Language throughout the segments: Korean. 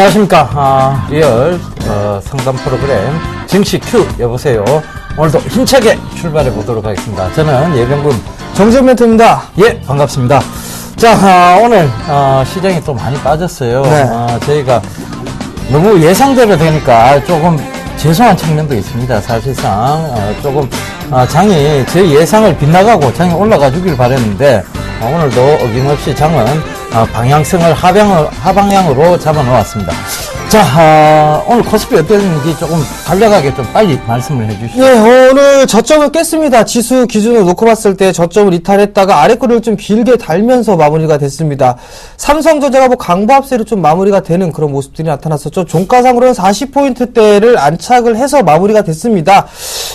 안녕하십니까. 리얼 상담 프로그램 증시 Q 여보세요. 오늘도 힘차게 출발해 보도록 하겠습니다. 저는 예병군 정재훈 멘토입니다. 예, 반갑습니다. 자, 오늘 시장이 또 많이 빠졌어요. 네. 저희가 너무 예상대로 되니까 조금 죄송한 측면도 있습니다. 사실상 조금 장이 제 예상을 빗나가고 장이 올라가 주길 바랬는데 오늘도 어김없이 장은 방향성을 하방향으로 잡아 놓았습니다. 자, 오늘 코스피 어땠는지 조금 간략하게 좀 빨리 말씀을 해주시죠. 네, 오늘 저점을 깼습니다. 지수 기준으로 놓고 봤을 때 저점을 이탈했다가 아래 거를 좀 길게 달면서 마무리가 됐습니다. 삼성전자가 강보합세로 좀 마무리가 되는 그런 모습들이 나타났었죠. 종가상으로는 40포인트대를 안착을 해서 마무리가 됐습니다.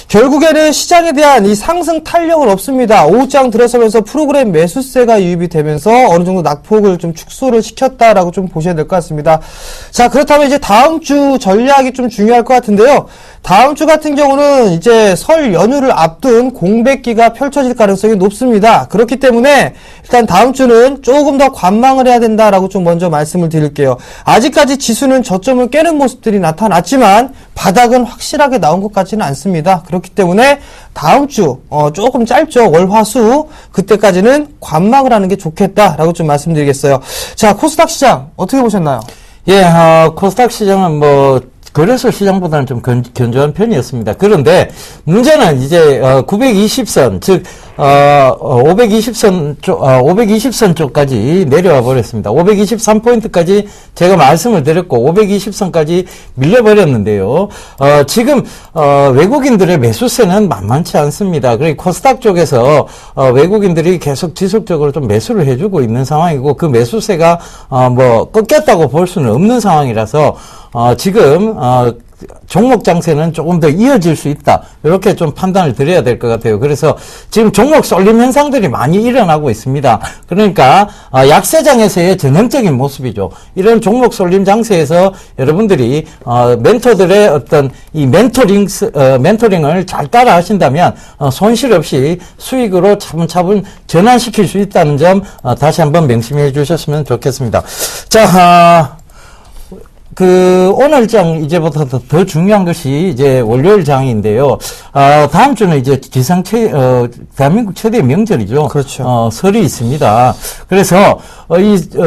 결국에는 시장에 대한 이 상승 탄력은 없습니다. 오후장 들어서면서 프로그램 매수세가 유입이 되면서 어느 정도 낙폭을 좀 축소를 시켰다라고 좀 보셔야 될 것 같습니다. 자, 그렇다면 이제 다음 주 전략이 좀 중요할 것 같은데요. 다음 주 같은 경우는 이제 설 연휴를 앞둔 공백기가 펼쳐질 가능성이 높습니다. 그렇기 때문에 일단 다음 주는 조금 더 관망을 해야 된다라고 좀 먼저 말씀을 드릴게요. 아직까지 지수는 저점을 깨는 모습들이 나타났지만 바닥은 확실하게 나온 것 같지는 않습니다. 그렇기 때문에 다음 주 조금 짧죠. 월, 화, 수 그때까지는 관망을 하는 게 좋겠다라고 좀 말씀드리겠어요. 자, 코스닥 시장 어떻게 보셨나요? 예, 코스닥 시장은 거래소 시장보다는 좀 견조한 편이었습니다. 그런데 문제는 이제 920선, 즉 520선 쪽까지 내려와 버렸습니다. 523포인트까지 제가 말씀을 드렸고 520선까지 밀려버렸는데요. 지금 외국인들의 매수세는 만만치 않습니다. 그리고 코스닥 쪽에서 외국인들이 계속 지속적으로 좀 매수를 해주고 있는 상황이고 그 매수세가 꺾였다고 볼 수는 없는 상황이라서 지금 종목 장세는 조금 더 이어질 수 있다. 이렇게 좀 판단을 드려야 될 것 같아요. 그래서 지금 종목 쏠림 현상들이 많이 일어나고 있습니다. 그러니까 약세장에서의 전형적인 모습이죠. 이런 종목 쏠림 장세에서 여러분들이 멘토들의 어떤 이 멘토링을 잘 따라 하신다면 손실 없이 수익으로 차분차분 전환시킬 수 있다는 점 다시 한번 명심해 주셨으면 좋겠습니다. 자, 오늘 장, 이제부터 더 중요한 것이, 이제, 월요일 장인데요. 다음 주는 이제 대한민국 최대 명절이죠. 그렇죠. 설이 있습니다. 그래서,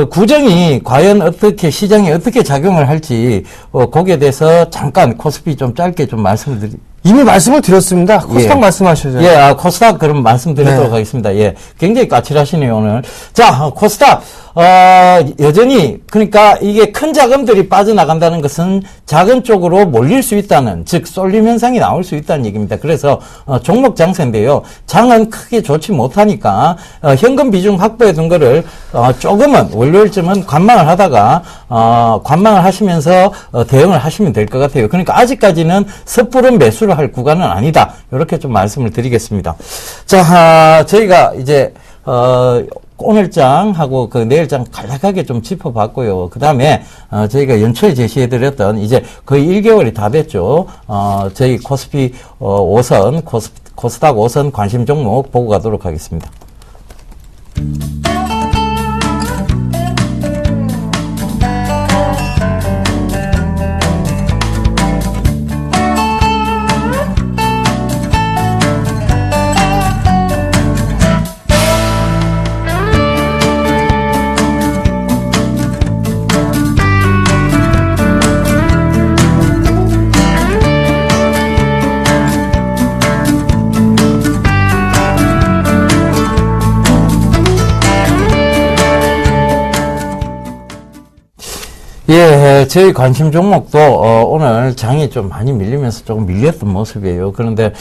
구정이 과연 시장에 어떻게 작용을 할지, 거기에 대해서 잠깐 코스피 좀 짧게 좀 말씀을 이미 말씀을 드렸습니다. 코스닥 말씀하셔야죠. 예, 코스닥 그럼 말씀드리도록 하겠습니다. 예. 굉장히 까칠하시네요, 오늘. 자, 코스닥, 여전히, 그러니까 이게 큰 자금들이 빠져나간다는 것은 작은 쪽으로 몰릴 수 있다는, 즉, 쏠림 현상이 나올 수 있다는 얘기입니다. 그래서, 종목 장세인데요. 장은 크게 좋지 못하니까, 현금 비중 확보해 둔 거를, 조금은, 월요일쯤은 관망을 하다가, 관망을 하시면서, 대응을 하시면 될 것 같아요. 그러니까 아직까지는 섣부른 매수를 할 구간은 아니다. 이렇게 좀 말씀을 드리겠습니다. 자, 저희가 이제, 오늘 장하고 내일 장 간략하게 좀 짚어봤고요. 그 다음에, 저희가 연초에 제시해드렸던 이제 거의 1개월이 다 됐죠. 저희 코스피 5선, 코스닥 5선 관심 종목 보고 가도록 하겠습니다. 예, 저희 관심 종목도 오늘 장이 좀 많이 밀리면서 조금 밀렸던 모습이에요. 그런데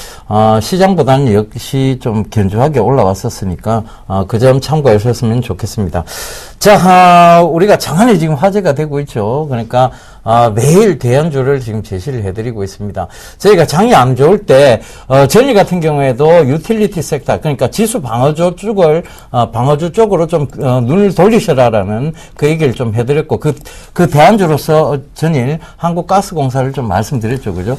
시장보다는 역시 좀 견조하게 올라왔었으니까 그 점 참고해 주셨으면 좋겠습니다. 자, 우리가 장안에 지금 화제가 되고 있죠. 그러니까 매일 대안주를 지금 제시를 해드리고 있습니다. 저희가 장이 안 좋을 때 전일 같은 경우에도 유틸리티 섹터, 그러니까 지수 방어주 쪽을 방어주 쪽으로 좀 눈을 돌리셔라라는 그 얘기를 좀 해드렸고 그 대안주로서 전일 한국가스공사를 좀 말씀드렸죠, 그죠?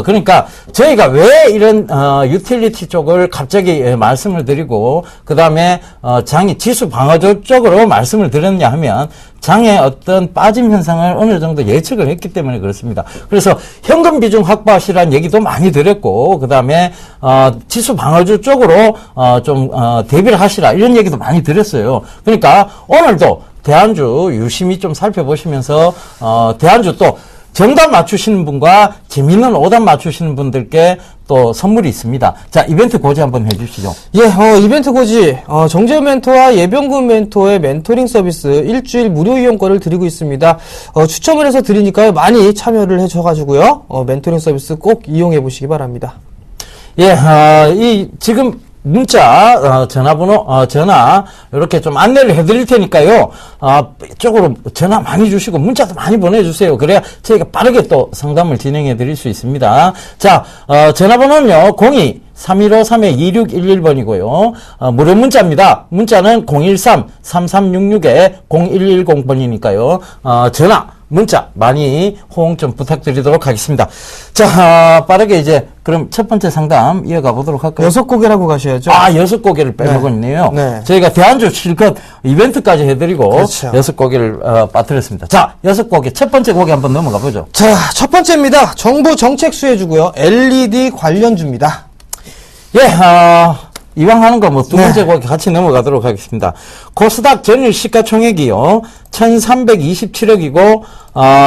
그러니까 저희가 왜 이런 유틸리티 쪽을 갑자기 말씀을 드리고 그 다음에 장이 지수 방어주 쪽으로 말씀을 드렸냐 하면 장의 어떤 빠짐 현상을 어느 정도 예측을 했기 때문에 그렇습니다. 그래서 현금 비중 확보하시라는 얘기도 많이 드렸고, 그 다음에 지수 방어주 쪽으로 좀 대비를 하시라 이런 얘기도 많이 드렸어요. 그러니까 오늘도 대안주 유심히 좀 살펴보시면서 대안주 또 정답 맞추시는 분과 재미있는 오답 맞추시는 분들께 또 선물이 있습니다. 자, 이벤트 고지 한번 해주시죠. 예, 이벤트 고지, 정재훈 멘토와 예병군 멘토의 멘토링 서비스 일주일 무료 이용권을 드리고 있습니다. 추첨을 해서 드리니까요, 많이 참여를 해주셔가지고요, 멘토링 서비스 꼭 이용해 보시기 바랍니다. 예, 지금 문자, 전화번호, 전화, 이렇게 좀 안내를 해드릴 테니까요, 이쪽으로 전화 많이 주시고, 문자도 많이 보내주세요. 그래야 저희가 빠르게 또 상담을 진행해 드릴 수 있습니다. 자, 전화번호는요, 02-3153-2611번이고요, 무료 문자입니다. 문자는 013-3366-0110번이니까요, 전화, 문자 많이 호응 좀 부탁드리도록 하겠습니다. 자, 빠르게 이제 그럼 첫 번째 상담 이어가 보도록 할까요? 6곡이라고 가셔야죠. 6곡을 빼먹었네요. 네. 저희가 대안주 실컷 이벤트까지 해드리고 그렇죠. 6곡을 빠뜨렸습니다. 자, 6곡의 첫 번째 곡에 한번 넘어가 보죠. 자, 첫 번째입니다. 정부 정책 수혜주고요. LED 관련주입니다. 예, 이왕 하는 거 뭐 두 번째 네. 곡에 같이 넘어가도록 하겠습니다. 코스닥 전일 시가총액이요, 1,327억이고,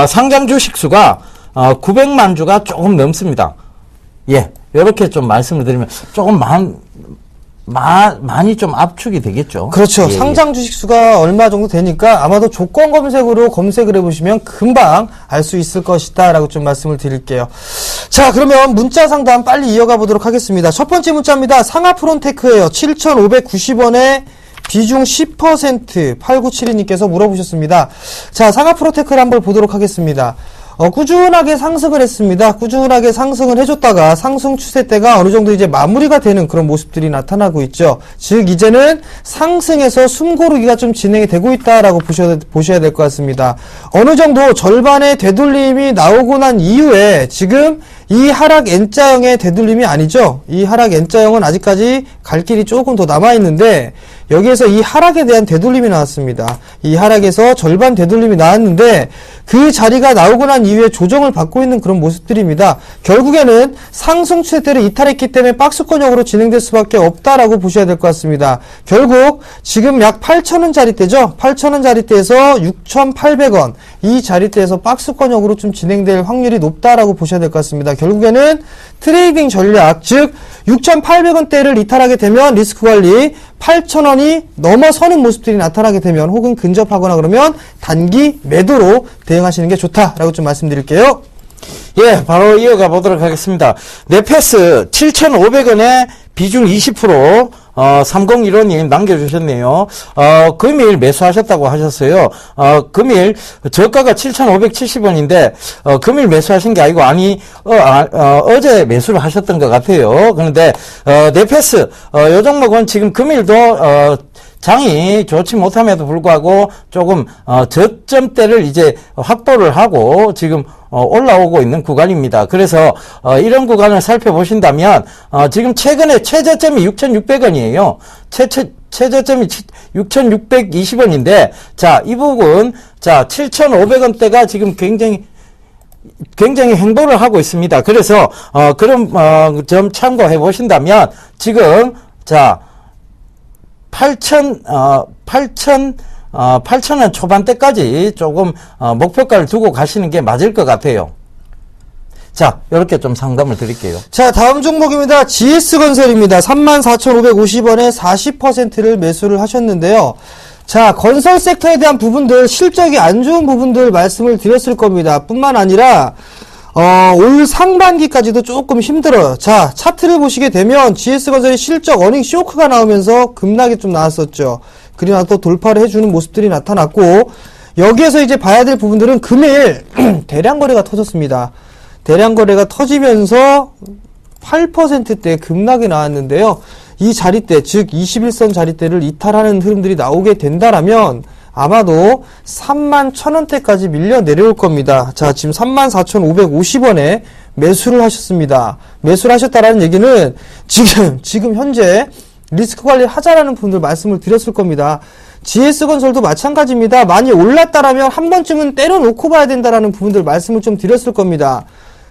상장 주식수가, 900만 주가 조금 넘습니다. 예, 이렇게 좀 말씀을 드리면 조금 많이 좀 압축이 되겠죠. 그렇죠. 예, 상장 주식수가 얼마 정도 되니까 아마도 조건 검색으로 검색을 해보시면 금방 알 수 있을 것이다 라고 좀 말씀을 드릴게요. 자, 그러면 문자 상담 빨리 이어가 보도록 하겠습니다. 첫 번째 문자입니다. 상하프론테크예요. 7,590원에 비중 10% 8972님께서 물어보셨습니다. 자, 상하프론테크를 한번 보도록 하겠습니다. 꾸준하게 상승을 했습니다. 꾸준하게 상승을 해줬다가 상승 추세대가 어느 정도 이제 마무리가 되는 그런 모습들이 나타나고 있죠. 즉, 이제는 상승에서 숨고르기가 좀 진행이 되고 있다라고 보셔야 될 것 같습니다. 어느 정도 절반의 되돌림이 나오고 난 이후에 지금 이 하락 N자형의 되돌림이 아니죠. 이 하락 N자형은 아직까지 갈 길이 조금 더 남아있는데, 여기에서 이 하락에 대한 되돌림이 나왔습니다. 이 하락에서 절반 되돌림이 나왔는데 그 자리가 나오고 난 이후에 조정을 받고 있는 그런 모습들입니다. 결국에는 상승 추세대를 이탈했기 때문에 박스권형으로 진행될 수밖에 없다라고 보셔야 될 것 같습니다. 결국 지금 약 8,000원 자리대죠. 8,000원 자리대에서 6,800원, 이 자리대에서 박스권형으로 좀 진행될 확률이 높다라고 보셔야 될 것 같습니다. 결국에는 트레이딩 전략, 즉 6,800원대를 이탈하게 되면 리스크 관리, 8,000원이 넘어서는 모습들이 나타나게 되면 혹은 근접하거나 그러면 단기 매도로 대응하시는 게 좋다라고 좀 말씀드릴게요. 예, 바로 이어가 보도록 하겠습니다. 네페스 7,500원에 비중 20%, 3015님 남겨주셨네요. 금일 매수하셨다고 하셨어요. 금일 저가가 7,570원인데, 금일 매수하신 게 아니고, 어제 매수를 하셨던 것 같아요. 그런데, 네페스, 요 종목은 지금 금일도, 장이 좋지 못함에도 불구하고 조금 저점대를 이제 확보를 하고 지금 올라오고 있는 구간입니다. 그래서 이런 구간을 살펴보신다면 지금 최근에 최저점이 6,600원이에요. 최저점이 6,620원인데 자, 이 부분 자 7,500원대가 지금 굉장히 행보를 하고 있습니다. 그래서 그런 점 참고해 보신다면 지금 자 8,000원 초반대까지 조금 목표가를 두고 가시는 게 맞을 것 같아요. 자, 이렇게 좀 상담을 드릴게요. 자, 다음 종목입니다. GS건설입니다. 34,550원에 40%를 매수를 하셨는데요. 자, 건설 섹터에 대한 부분들, 실적이 안 좋은 부분들 말씀을 드렸을 겁니다. 뿐만 아니라 올 상반기까지도 조금 힘들어요. 자, 차트를 보시게 되면 GS건설이 실적 어닝 쇼크가 나오면서 급락이 좀 나왔었죠. 그러나 또 돌파를 해주는 모습들이 나타났고, 여기에서 이제 봐야 될 부분들은 금일 대량 거래가 터졌습니다. 대량 거래가 터지면서 8%대 급락이 나왔는데요. 이 자리대, 즉 21선 자리대를 이탈하는 흐름들이 나오게 된다라면 아마도 31,000원대까지 밀려 내려올 겁니다. 자, 지금 34,550원에 매수를 하셨습니다. 매수를 하셨다라는 얘기는 지금 현재 리스크 관리를 하자라는 분들 말씀을 드렸을 겁니다. GS건설도 마찬가지입니다. 많이 올랐다라면 한 번쯤은 때려놓고 봐야 된다라는 부분들 말씀을 좀 드렸을 겁니다.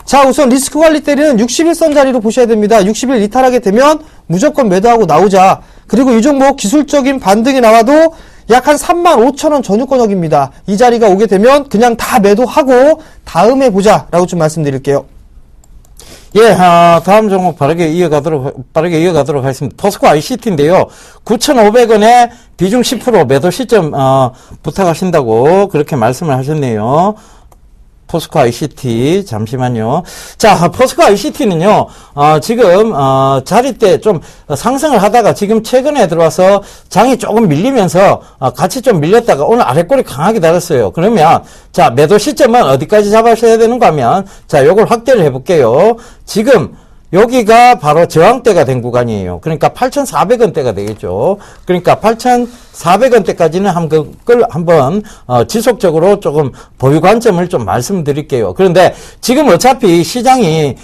자, 우선 리스크 관리 때는 61선 자리로 보셔야 됩니다. 60일 이탈하게 되면 무조건 매도하고 나오자. 그리고 이 종목 기술적인 반등이 나와도 약 한 35,000원 전후권역입니다. 이 자리가 오게 되면 그냥 다 매도하고 다음에 보자라고 좀 말씀드릴게요. 예, 다음 종목 빠르게 이어가도록 하겠습니다. 포스코 ICT인데요. 9,500원에 비중 10% 매도 시점, 부탁하신다고 그렇게 말씀을 하셨네요. 포스코 ICT, 잠시만요. 자, 포스코 ICT는요, 지금, 자리대 좀 상승을 하다가 지금 최근에 들어와서 장이 조금 밀리면서, 같이 좀 밀렸다가 오늘 아랫골이 강하게 달았어요. 그러면, 자, 매도 시점은 어디까지 잡으셔야 되는가 하면, 자, 요걸 확대를 해볼게요. 지금, 여기가 바로 저항대가 된 구간이에요. 그러니까 8,400원대가 되겠죠. 그러니까 8,400원대까지는 한번 지속적으로 조금 보유 관점을 좀 말씀드릴게요. 그런데 지금 어차피 시장이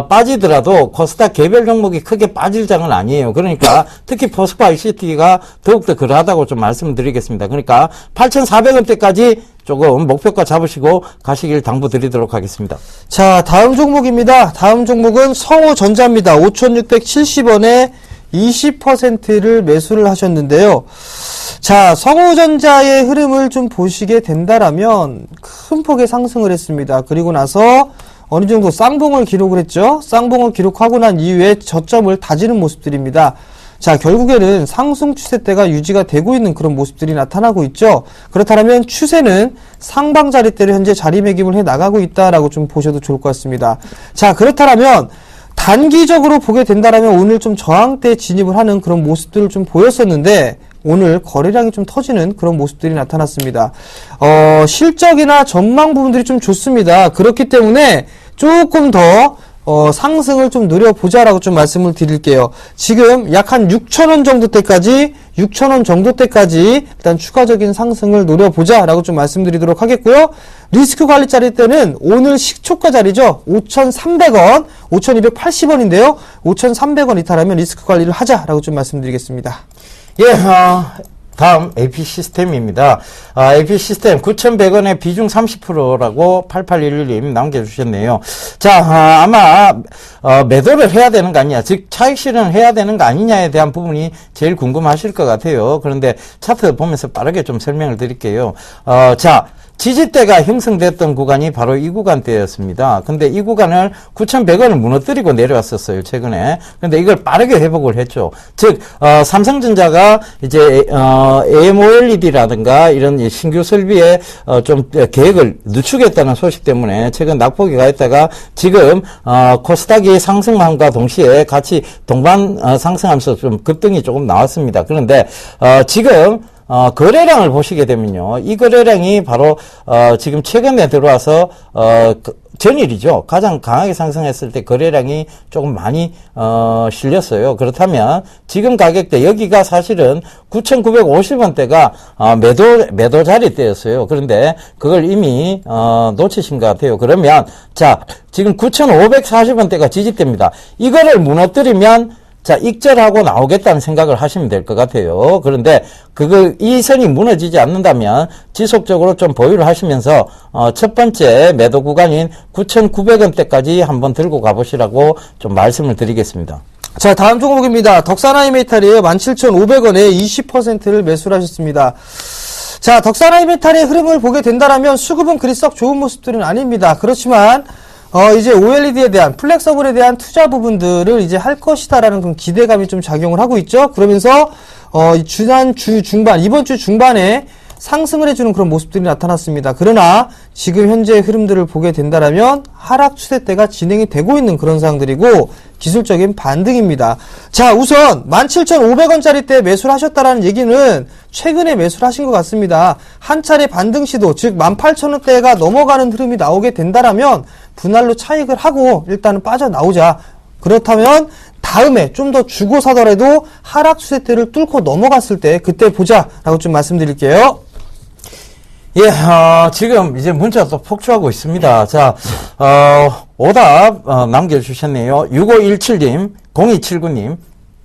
빠지더라도 코스닥 개별 종목이 크게 빠질 장은 아니에요. 그러니까 특히 포스코 ICT가 더욱더 그러하다고 좀 말씀드리겠습니다. 그러니까 8,400원대까지 조금 목표가 잡으시고 가시길 당부드리도록 하겠습니다. 자, 다음 종목입니다. 다음 종목은 성우전자입니다. 5,670원에 20%를 매수를 하셨는데요. 자, 성우전자의 흐름을 좀 보시게 된다라면 큰 폭의 상승을 했습니다. 그리고 나서 어느 정도 쌍봉을 기록을 했죠. 쌍봉을 기록하고 난 이후에 저점을 다지는 모습들입니다. 자, 결국에는 상승 추세대가 유지가 되고 있는 그런 모습들이 나타나고 있죠. 그렇다면 추세는 상방 자리대를 현재 자리매김을 해 나가고 있다라고 좀 보셔도 좋을 것 같습니다. 자, 그렇다면 단기적으로 보게 된다라면 오늘 좀 저항대 진입을 하는 그런 모습들을 좀 보였었는데 오늘 거래량이 좀 터지는 그런 모습들이 나타났습니다. 실적이나 전망 부분들이 좀 좋습니다. 그렇기 때문에 조금 더 상승을 좀 노려보자라고 좀 말씀을 드릴게요. 지금 약 한 6,000원 정도 때까지 일단 추가적인 상승을 노려보자라고 좀 말씀드리도록 하겠고요. 리스크 관리 자리 때는 오늘 시초가 자리죠. 5,300원, 5,280원인데요. 5,300원 이탈하면 리스크 관리를 하자라고 좀 말씀드리겠습니다. 예, 다음 AP 시스템입니다. AP 시스템 9,100원에 비중 30%라고 8811님 남겨주셨네요. 자, 아마 매도를 해야 되는 거 아니냐, 즉 차익 실현을 해야 되는 거 아니냐에 대한 부분이 제일 궁금하실 것 같아요. 그런데 차트 보면서 빠르게 좀 설명을 드릴게요. 자, 지지대가 형성됐던 구간이 바로 이 구간대였습니다. 근데 이 구간을 9,100원을 무너뜨리고 내려왔었어요, 최근에. 근데 이걸 빠르게 회복을 했죠. 즉, 삼성전자가 이제, AMOLED라든가 이런 신규 설비에, 좀 계획을 늦추겠다는 소식 때문에 최근 낙폭이 가 있다가 지금, 코스닥이 상승함과 동시에 같이 동반 상승하면서 좀 급등이 조금 나왔습니다. 그런데, 지금, 거래량을 보시게 되면요. 이 거래량이 바로, 지금 최근에 들어와서, 전일이죠. 가장 강하게 상승했을 때 거래량이 조금 많이, 실렸어요. 그렇다면, 지금 가격대, 여기가 사실은 9,950원대가, 매도 자리대였어요. 그런데, 그걸 이미, 놓치신 것 같아요. 그러면, 자, 지금 9,540원대가 지지대입니다. 이거를 무너뜨리면, 자, 익절하고 나오겠다는 생각을 하시면 될 것 같아요. 그런데 이 선이 무너지지 않는다면 지속적으로 좀 보유를 하시면서 첫 번째 매도 구간인 9,900원대까지 한번 들고 가보시라고 좀 말씀을 드리겠습니다. 자, 다음 종목입니다. 덕산하이메탈이에요. 17,500원에 20%를 매수를 하셨습니다. 자, 덕산하이메탈의 흐름을 보게 된다면 수급은 그리 썩 좋은 모습들은 아닙니다. 그렇지만 이제 OLED에 대한, 플렉서블에 대한 투자 부분들을 이제 할 것이다라는 그런 기대감이 좀 작용을 하고 있죠. 그러면서, 이번 주 중반에 상승을 해주는 그런 모습들이 나타났습니다. 그러나 지금 현재의 흐름들을 보게 된다면 하락 추세대가 진행이 되고 있는 그런 상황들이고 기술적인 반등입니다. 자, 우선 17,500원짜리 때 매수를 하셨다라는 얘기는 최근에 매수를 하신 것 같습니다. 한 차례 반등 시도, 즉 18,000원대가 넘어가는 흐름이 나오게 된다면 분할로 차익을 하고 일단은 빠져나오자. 그렇다면 다음에 좀 더 주고 사더라도 하락 추세대를 뚫고 넘어갔을 때 그때 보자라고 좀 말씀드릴게요. 예, 지금 이제 문자 또 폭주하고 있습니다. 자, 오답 남겨주셨네요. 6517님, 0279님,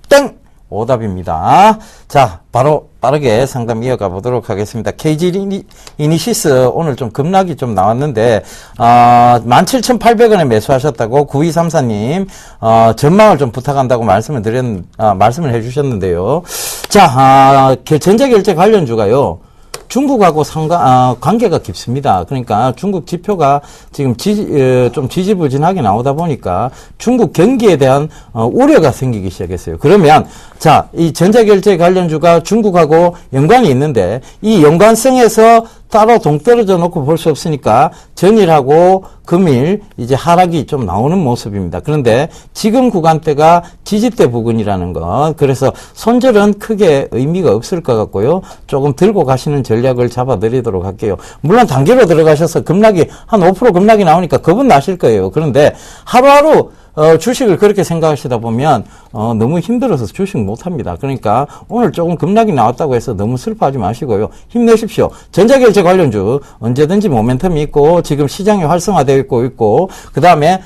땡! 오답입니다. 자, 바로 빠르게 상담 이어가 보도록 하겠습니다. KG 이니시스 오늘 좀 급락이 좀 나왔는데, 17,800원에 매수하셨다고 9234님, 전망을 좀 부탁한다고 말씀을 해주셨는데요. 자, 전자결제 관련주가요. 중국하고 관계가 깊습니다. 그러니까 중국 지표가 지금 좀 지지부진하게 나오다 보니까 중국 경기에 대한 우려가 생기기 시작했어요. 그러면 자, 이 전자결제 관련주가 중국하고 연관이 있는데 이 연관성에서 따로 동떨어져 놓고 볼 수 없으니까 전일하고 금일 이제 하락이 좀 나오는 모습입니다. 그런데 지금 구간대가 지지대 부근이라는 것, 그래서 손절은 크게 의미가 없을 것 같고요. 조금 들고 가시는 전략을 잡아드리도록 할게요. 물론 단기로 들어가셔서 급락이 한 5% 급락이 나오니까 겁은 나실 거예요. 그런데 하루하루 주식을 그렇게 생각하시다 보면 너무 힘들어서 주식 못합니다. 그러니까 오늘 조금 급락이 나왔다고 해서 너무 슬퍼하지 마시고요. 힘내십시오. 전자결제 관련주 언제든지 모멘텀이 있고 지금 시장이 활성화되어 있고 그 다음에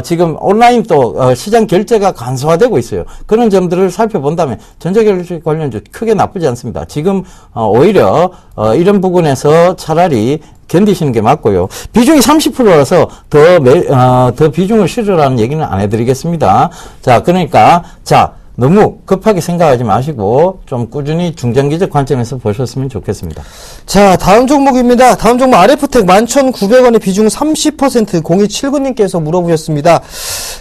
지금 온라인 또 시장 결제가 간소화되고 있어요. 그런 점들을 살펴본다면 전자결제 관련주 크게 나쁘지 않습니다. 지금 오히려 이런 부분에서 차라리 견디시는 게 맞고요. 비중이 30%라서 더 비중을 실으라는 얘기는 안 해드리겠습니다. 자, 그러니까, 너무 급하게 생각하지 마시고, 좀 꾸준히 중장기적 관점에서 보셨으면 좋겠습니다. 자, 다음 종목입니다. 다음 종목 RF텍 11,900원의 비중 30% 0279님께서 물어보셨습니다.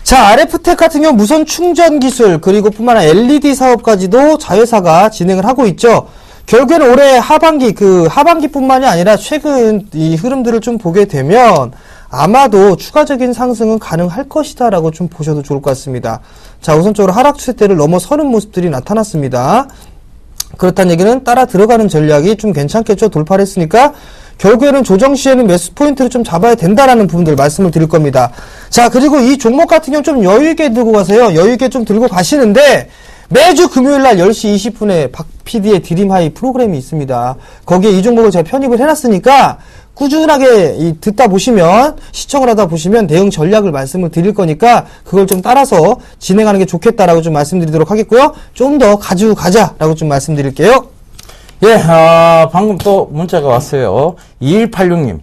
자, RF텍 같은 경우 무선 충전 기술, 그리고 뿐만 아니라 LED 사업까지도 자회사가 진행을 하고 있죠. 결국에는 올해 하반기뿐만이 아니라 최근 이 흐름들을 좀 보게 되면 아마도 추가적인 상승은 가능할 것이다라고 좀 보셔도 좋을 것 같습니다. 자, 우선적으로 하락 추세대를 넘어서는 모습들이 나타났습니다. 그렇다는 얘기는 따라 들어가는 전략이 좀 괜찮겠죠. 돌파를 했으니까 결국에는 조정 시에는 매수 포인트를 좀 잡아야 된다라는 부분들 말씀을 드릴 겁니다. 자, 그리고 이 종목 같은 경우는 좀 여유있게 들고 가세요. 여유있게 좀 들고 가시는데 매주 금요일날 10시 20분에 박 PD의 드림하이 프로그램이 있습니다. 거기에 이 종목을 제가 편입을 해놨으니까 꾸준하게 듣다 보시면, 시청을 하다 보시면 대응 전략을 말씀을 드릴 거니까 그걸 좀 따라서 진행하는 게 좋겠다라고 좀 말씀드리도록 하겠고요. 좀 더 가지고 가자라고 좀 말씀드릴게요. 예, 방금 또 문자가 왔어요. 2186님.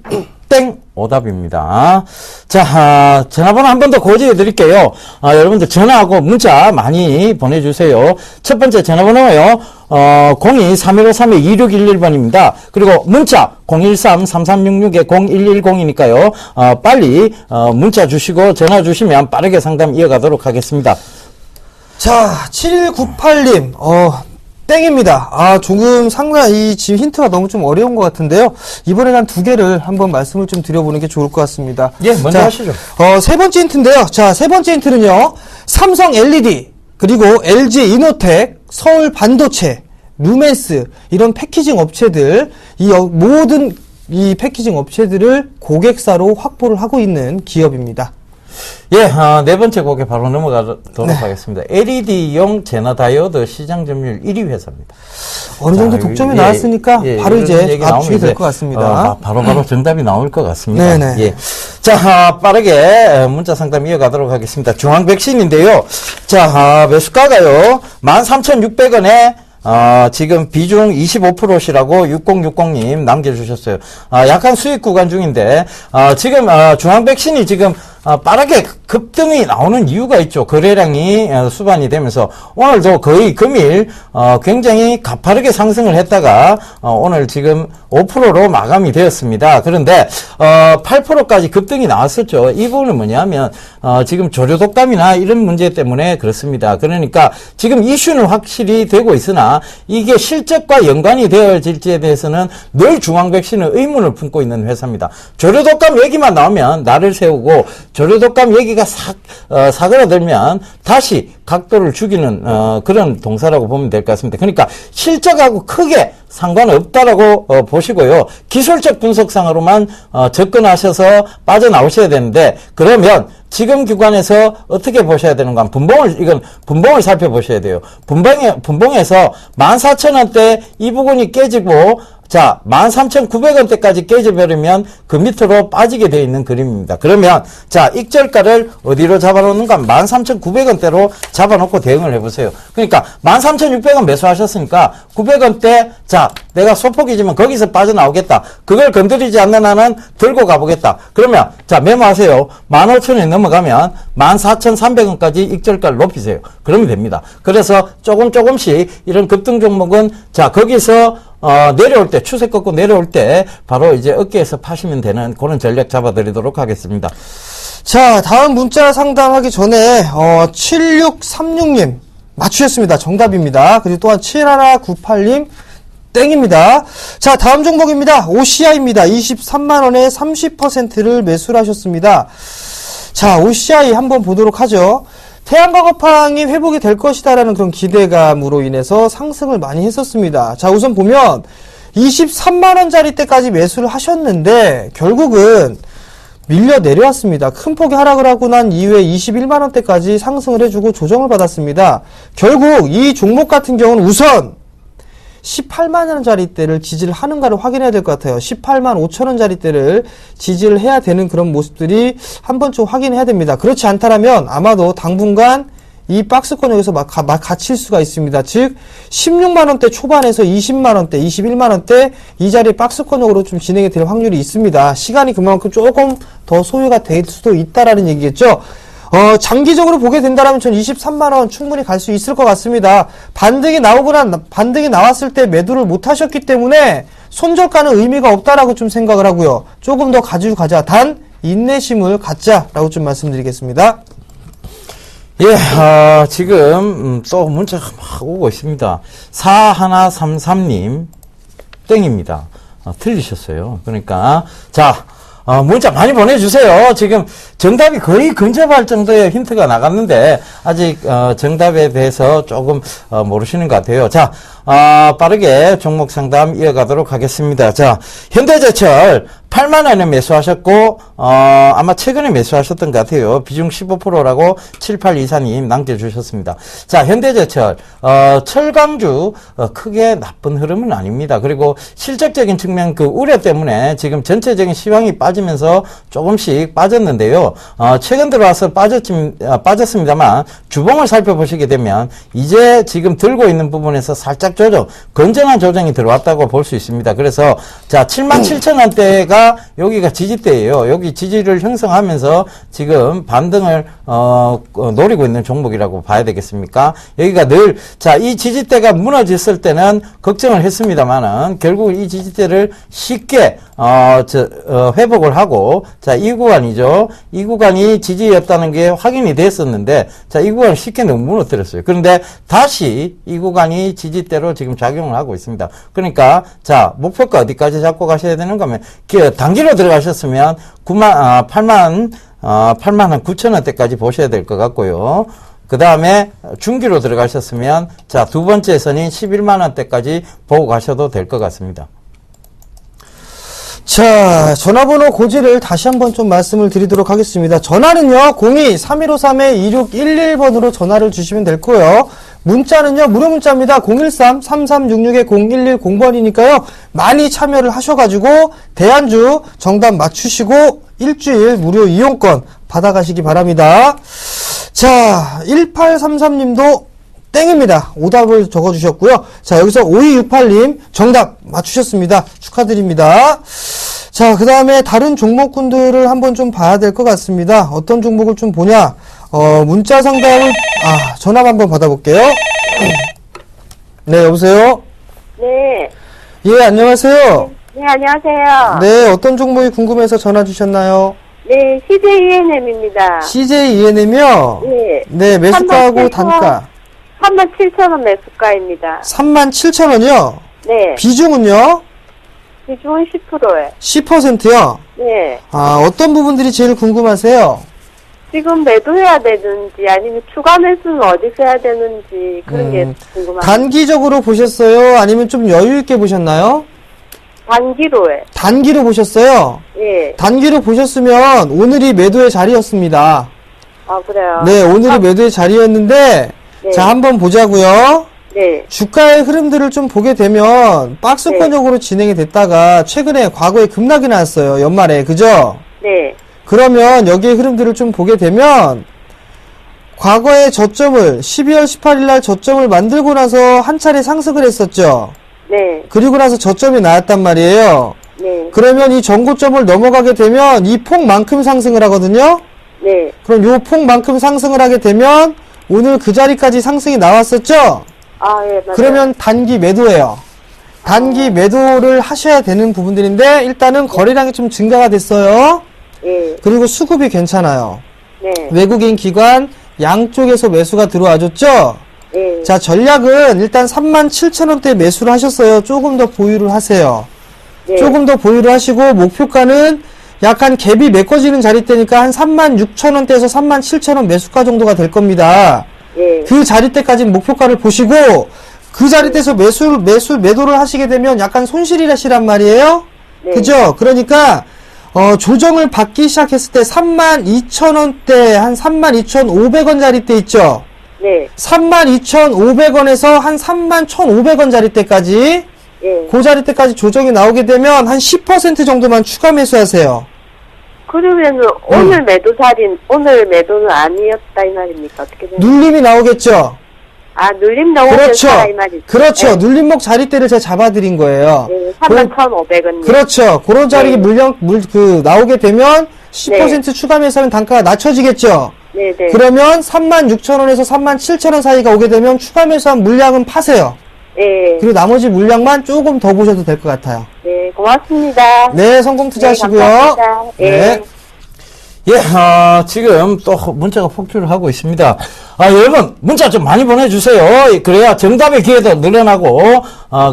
땡! 오답입니다. 자, 전화번호 한 번 더 고지해 드릴게요. 여러분들 전화하고 문자 많이 보내주세요. 첫 번째 전화번호요. 02-3153-2611번입니다. 그리고 문자 013-3366-0110이니까요. 빨리 문자 주시고 전화 주시면 빠르게 상담 이어가도록 하겠습니다. 자, 7198님. 땡입니다. 조금 상당히 지금 힌트가 너무 좀 어려운 것 같은데요. 이번에는 한 두 개를 한번 말씀을 좀 드려보는 게 좋을 것 같습니다. 예, 먼저 하시죠. 세 번째 힌트인데요. 자, 세 번째 힌트는요. 삼성 LED, 그리고 LG 이노텍, 서울 반도체, 루멘스, 이런 패키징 업체들, 모든 이 패키징 업체들을 고객사로 확보를 하고 있는 기업입니다. 예, 네 번째 곡에 바로 넘어가도록 하겠습니다. LED용 제너 다이오드 시장 점유율 1위 회사입니다. 어느 정도 독점이 나왔으니까 바로 이제 압축이 될 것 같습니다. 바로 정답이 나올 것 같습니다. 네네. 예. 자, 빠르게 문자 상담 이어가도록 하겠습니다. 중앙백신인데요. 자, 매수가가요. 13,600원에 지금 비중 25%시라고 6060님 남겨주셨어요. 약간 수익 구간 중인데, 지금, 중앙백신이 지금, 빠르게 급등이 나오는 이유가 있죠. 거래량이 수반이 되면서 오늘도 거의 금일 굉장히 가파르게 상승을 했다가 오늘 지금 5%로 마감이 되었습니다. 그런데 8%까지 급등이 나왔었죠. 이 부분은 뭐냐면 지금 조류 독감이나 이런 문제 때문에 그렇습니다. 그러니까 지금 이슈는 확실히 되고 있으나 이게 실적과 연관이 되어질지에 대해서는 늘 중앙백신은 의문을 품고 있는 회사입니다. 조류 독감 얘기만 나오면 날을 세우고 조류독감 얘기가 사그라들면 다시 각도를 죽이는 그런 동사라고 보면 될 것 같습니다. 그러니까 실적하고 크게 상관없다라고 보시고요. 기술적 분석상으로만 접근하셔서 빠져나오셔야 되는데, 그러면 지금 기관에서 어떻게 보셔야 되는가? 분봉을 살펴보셔야 돼요. 분봉에서 14,000원대 이 부분이 깨지고 자, 13,900원대까지 깨져버리면 그 밑으로 빠지게 되어 있는 그림입니다. 그러면, 자, 익절가를 어디로 잡아놓는가? 13,900원대로 잡아놓고 대응을 해보세요. 그러니까, 13,600원 매수하셨으니까, 900원대, 자, 내가 소폭이지만 거기서 빠져나오겠다. 그걸 건드리지 않는 한은 들고 가보겠다. 그러면, 자, 메모하세요. 15,000원이 넘어가면, 14,300원까지 익절가를 높이세요. 그러면 됩니다. 그래서 조금씩 이런 급등 종목은, 자, 거기서, 내려올 때, 추세 꺾고 내려올 때, 바로 이제 어깨에서 파시면 되는 그런 전략 잡아드리도록 하겠습니다. 자, 다음 문자 상담하기 전에 7636님 맞추셨습니다. 정답입니다. 그리고 또한 7198님 땡입니다. 자, 다음 종목입니다. OCI입니다. 23만원에 30%를 매수를 하셨습니다. 자, OCI 한번 보도록 하죠. 태양광업황이 회복이 될 것이다라는 그런 기대감으로 인해서 상승을 많이 했었습니다. 자, 우선 보면 23만원짜리 때까지 매수를 하셨는데 결국은 밀려 내려왔습니다. 큰 폭의 하락을 하고 난 이후에 21만원대까지 상승을 해주고 조정을 받았습니다. 결국 이 종목 같은 경우는 우선 18만원짜리 대를 지지를 하는가를 확인해야 될 것 같아요. 18만 5천원짜리 대를 지지를 해야 되는 그런 모습들이 한 번쯤 확인해야 됩니다. 그렇지 않다면 아마도 당분간 이 박스권역에서 막 갇힐 수가 있습니다. 즉 16만원대 초반에서 20만원대, 21만원대 이 자리 박스권역으로 좀 진행이 될 확률이 있습니다. 시간이 그만큼 조금 더 소요가 될 수도 있다라는 얘기겠죠. 장기적으로 보게 된다면 전 23만원 충분히 갈 수 있을 것 같습니다. 반등이 나왔을 때 매도를 못 하셨기 때문에 손절가는 의미가 없다라고 좀 생각을 하고요. 조금 더 가지고 가자. 단, 인내심을 갖자라고 좀 말씀드리겠습니다. 예, 지금 또 문자가 막 오고 있습니다. 4133님, 땡입니다. 틀리셨어요. 그러니까, 자, 문자 많이 보내주세요. 지금 정답이 거의 근접할 정도의 힌트가 나갔는데 아직 정답에 대해서 조금 모르시는 것 같아요. 자, 빠르게 종목 상담 이어가도록 하겠습니다. 자, 현대제철 8만원에 매수하셨고 아마 최근에 매수하셨던 것 같아요. 비중 15%라고 7824님 남겨주셨습니다. 자, 현대제철 철강주 크게 나쁜 흐름은 아닙니다. 그리고 실적적인 측면 그 우려 때문에 지금 전체적인 시황이 빠지면서 조금씩 빠졌는데요. 최근 들어와서 빠졌습니다만 주봉을 살펴보시게 되면 이제 지금 들고 있는 부분에서 살짝 조정, 건전한 조정이 들어왔다고 볼 수 있습니다. 그래서 자, 77,000원대가 여기가 지지대예요. 여기 지지를 형성하면서 지금 반등을 노리고 있는 종목이라고 봐야 되겠습니까? 여기가 늘 자, 이 지지대가 무너졌을 때는 걱정을 했습니다만은 결국 이 지지대를 쉽게 회복을 하고 자, 이 구간이죠. 이 구간이 지지였다는 게 확인이 됐었는데 자, 이 구간을 쉽게 너무 무너뜨렸어요. 그런데 다시 이 구간이 지지대로 지금 작용을 하고 있습니다. 그러니까 자, 목표가 어디까지 잡고 가셔야 되는가 하면 단기로 들어가셨으면 8만 9천원대까지 보셔야 될 것 같고요. 그 다음에 중기로 들어가셨으면 자, 두 번째 선인 11만원대까지 보고 가셔도 될 것 같습니다. 자, 전화번호 고지를 다시 한번 좀 말씀을 드리도록 하겠습니다. 전화는요, 02-3153-2611번으로 전화를 주시면 될 거예요. 문자는요, 무료 문자입니다. 013-3366-0110번이니까요, 많이 참여를 하셔가지고, 대안주 정답 맞추시고, 일주일 무료 이용권 받아가시기 바랍니다. 자, 1833님도 땡입니다. 오답을 적어주셨고요. 자, 여기서 5268님 정답 맞추셨습니다. 축하드립니다. 자, 그 다음에 다른 종목군들을 한번 좀 봐야 될 것 같습니다. 어떤 종목을 좀 보냐? 문자 상담을, 전화 한번 받아볼게요. 네, 여보세요? 네. 예, 안녕하세요. 네, 안녕하세요. 네, 어떤 종목이 궁금해서 전화 주셨나요? 네, CJENM입니다. CJENM이요? 네. 네, 매수가하고 단가. 37,000원 매수가입니다. 37,000원이요? 네. 비중은요? 비중은 10%에. 10%요? 네. 어떤 부분들이 제일 궁금하세요? 지금 매도해야 되는지 아니면 추가 매수는 어디서 해야 되는지 그런 게 궁금합니다. 단기적으로 보셨어요? 아니면 좀 여유있게 보셨나요? 단기로에. 단기로 보셨어요? 예. 단기로 보셨으면 오늘이 매도의 자리였습니다. 아, 그래요? 네, 오늘이 매도의 자리였는데, 네. 자, 한번 보자고요. 네. 주가의 흐름들을 좀 보게 되면 박스권적으로 진행이 됐다가 최근에 과거에 급락이 나왔어요. 연말에. 그죠? 네. 그러면 여기의 흐름들을 좀 보게 되면 과거의 저점을 12월 18일 날 저점을 만들고 나서 한 차례 상승을 했었죠. 네. 그리고 나서 저점이 나왔단 말이에요. 네. 그러면 이 전고점을 넘어가게 되면 이 폭만큼 상승을 하거든요. 네. 그럼 요 폭만큼 상승을 하게 되면 오늘 그 자리까지 상승이 나왔었죠? 아, 예, 맞아요. 그러면 단기 매도예요. 단기 매도를 하셔야 되는 부분들인데 일단은 거래량이 좀 증가가 됐어요. 예. 그리고 수급이 괜찮아요. 네. 외국인 기관 양쪽에서 매수가 들어와줬죠? 예. 자, 전략은 일단 37,000원대 매수를 하셨어요. 조금 더 보유를 하세요. 네. 조금 더 보유를 하시고 목표가는 약간 갭이 메꿔지는 자리대니까 한 36,000원대에서 37,000원 매수가 정도가 될 겁니다. 예. 그 자리대까지 목표가를 보시고 그 자리대에서 매도를 하시게 되면 약간 손실이라시란 말이에요. 네. 그죠? 그러니까 조정을 받기 시작했을 때 32,000원대 한 32,500원 자리대 있죠. 네. 32,500원에서 한 31,500원 자리대까지 예. 그 자리대까지 조정이 나오게 되면 한 10% 정도만 추가 매수하세요. 그러면은 오늘 매도는 아니었다 이 말입니까? 어떻게 되나요? 눌림이 나오겠죠. 아, 눌림 나오면 그렇죠. 이 말이죠. 그렇죠. 네. 눌림목 자리대를 제가 잡아드린 거예요. 네. 31,500원. 그렇죠. 그런 자리 네. 나오게 되면 10% 추가 매수하면 단가가 낮춰지겠죠. 네, 네. 그러면 36,000원에서 37,000원 사이가 오게 되면 추가 매수한 물량은 파세요. 네. 그리고 나머지 물량만 조금 더 보셔도 될 것 같아요. 네, 고맙습니다. 네, 성공 투자하시고요. 네, 감사합니다. 네. 예, 지금 또 문자가 폭주를 하고 있습니다. 여러분, 문자 좀 많이 보내주세요. 그래야 정답의 기회도 늘어나고,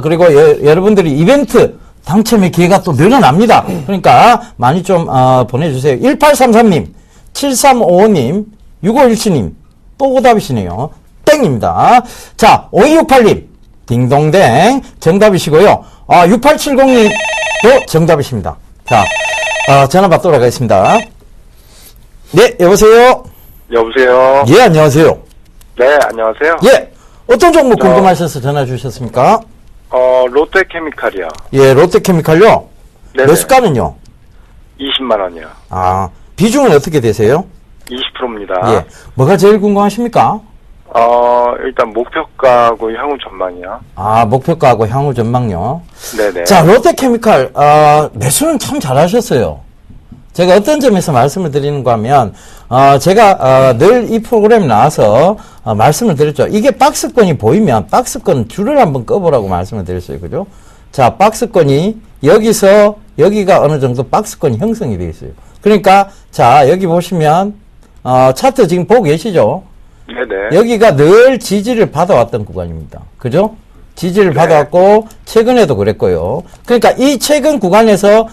그리고 여러분들이 이벤트 당첨의 기회가 또 늘어납니다. 그러니까 많이 좀, 보내주세요. 1833님, 7355님, 6517님, 또 오답이시네요. 땡입니다. 자, 5268님, 딩동댕, 정답이시고요. 6870님도 정답이십니다. 자, 전화 받도록 하겠습니다. 네, 여보세요? 여보세요? 예, 안녕하세요. 네, 안녕하세요. 예, 어떤 종목 궁금하셔서 전화 주셨습니까? 롯데케미칼이요. 예, 롯데케미칼요? 네네. 매수가는요? 20만원이요. 비중은 어떻게 되세요? 20%입니다. 예, 뭐가 제일 궁금하십니까? 일단 목표가하고 향후 전망이요. 목표가하고 향후 전망요. 네네. 자, 롯데케미칼, 매수는 참 잘하셨어요. 제가 어떤 점에서 말씀을 드리는가 하면, 제가, 늘 이 프로그램에 나와서, 말씀을 드렸죠. 이게 박스권이 보이면, 박스권 줄을 한번 꺼보라고 말씀을 드렸어요. 그죠? 자, 박스권이, 여기가 어느 정도 박스권이 형성이 되어 있어요. 그러니까, 자, 여기 보시면, 차트 지금 보고 계시죠? 네네. 여기가 늘 지지를 받아왔던 구간입니다. 그죠? 지지를 받아왔고, 최근에도 그랬고요. 그러니까 이 최근 구간에서,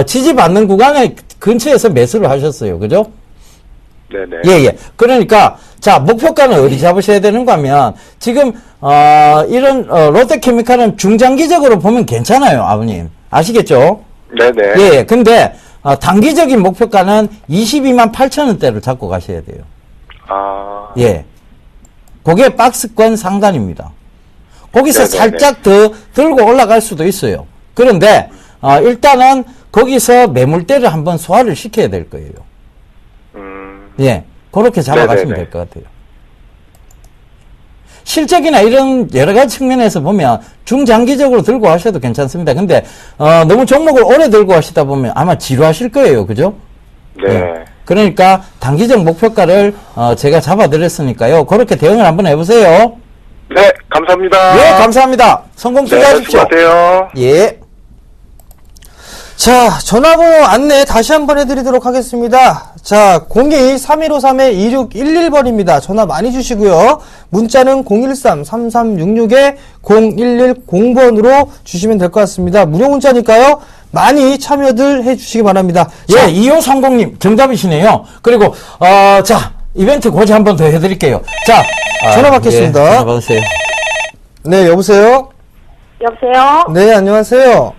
지지받는 구간의 근처에서 매수를 하셨어요. 그죠? 네네. 예. 그러니까, 자, 목표가는 어디 잡으셔야 되는가 하면, 지금, 이런, 롯데케미칼은 중장기적으로 보면 괜찮아요, 아버님. 아시겠죠? 네네. 예. 근데, 단기적인 목표가는 22만 8천원대를 잡고 가셔야 돼요. 예. 그게 박스권 상단입니다. 거기서 네네네. 살짝 더 들고 올라갈 수도 있어요. 그런데, 일단은 거기서 매물대를 한번 소화를 시켜야 될 거예요. 예. 그렇게 잡아가시면 네네네. 될 것 같아요. 실적이나 이런 여러 가지 측면에서 보면 중장기적으로 들고 하셔도 괜찮습니다. 근데, 너무 종목을 오래 들고 하시다 보면 아마 지루하실 거예요. 그죠? 네. 예. 그러니까 단기적 목표가를 제가 잡아드렸으니까요. 그렇게 대응을 한번 해보세요. 네, 감사합니다. 예, 감사합니다. 성공 네, 투자하십시오. 수고하세요. 예. 자, 전화번호 안내 다시 한번 해드리도록 하겠습니다. 자, 02-3153-2611번입니다. 전화 많이 주시고요. 문자는 013-3366-0110번으로 주시면 될 것 같습니다. 무료 문자니까요. 많이 참여들 해주시기 바랍니다. 예, 2530님 정답이시네요. 그리고 자, 이벤트 고지 한 번 더 해드릴게요. 자, 전화 받겠습니다. 예, 전화 받으세요. 네, 여보세요? 여보세요? 네, 안녕하세요.